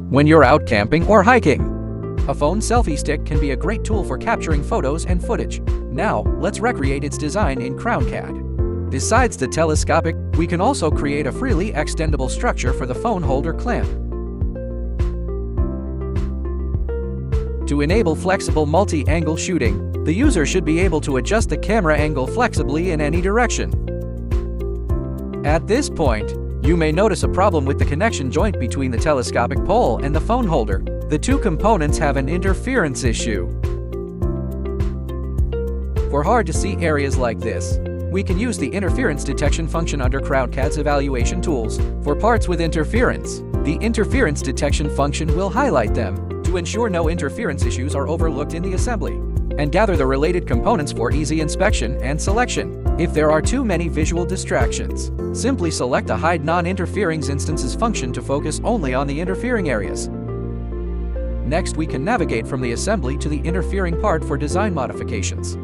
when you're out camping or hiking. A phone selfie stick can be a great tool for capturing photos and footage. Now, let's recreate its design in CrownCAD. Besides the telescopic, we can also create a freely extendable structure for the phone holder clamp. To enable flexible multi-angle shooting, the user should be able to adjust the camera angle flexibly in any direction. At this point, you may notice a problem with the connection joint between the telescopic pole and the phone holder. The two components have an interference issue. For hard-to-see areas like this, we can use the interference detection function under CrownCAD's evaluation tools. For parts with interference, the interference detection function will highlight them to ensure no interference issues are overlooked in the assembly, and gather the related components for easy inspection and selection. If there are too many visual distractions, simply select the Hide Non-Interfering Instances function to focus only on the interfering areas. Next, we can navigate from the assembly to the interfering part for design modifications.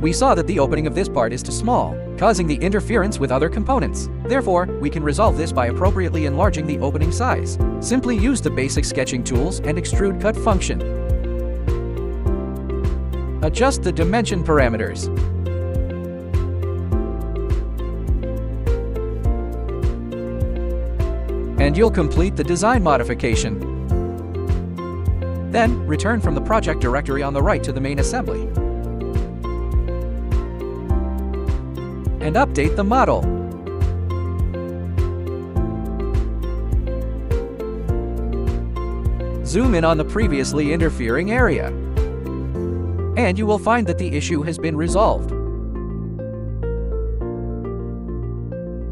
We saw that the opening of this part is too small, causing the interference with other components. Therefore, we can resolve this by appropriately enlarging the opening size. Simply use the basic sketching tools and extrude cut function. Adjust the dimension parameters. And you'll complete the design modification. Then, return from the project directory on the right to the main assembly. And update the model. Zoom in on the previously interfering area, and you will find that the issue has been resolved.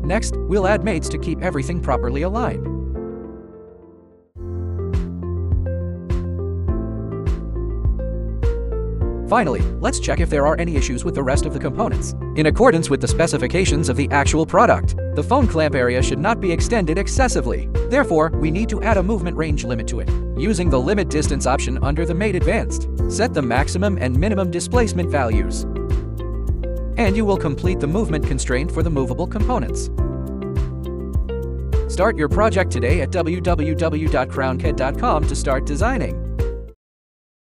Next, we'll add mates to keep everything properly aligned. Finally, let's check if there are any issues with the rest of the components. In accordance with the specifications of the actual product, the phone clamp area should not be extended excessively. Therefore, we need to add a movement range limit to it. Using the Limit Distance option under the Made Advanced, set the maximum and minimum displacement values. And you will complete the movement constraint for the movable components. Start your project today at www.crowncad.com to start designing.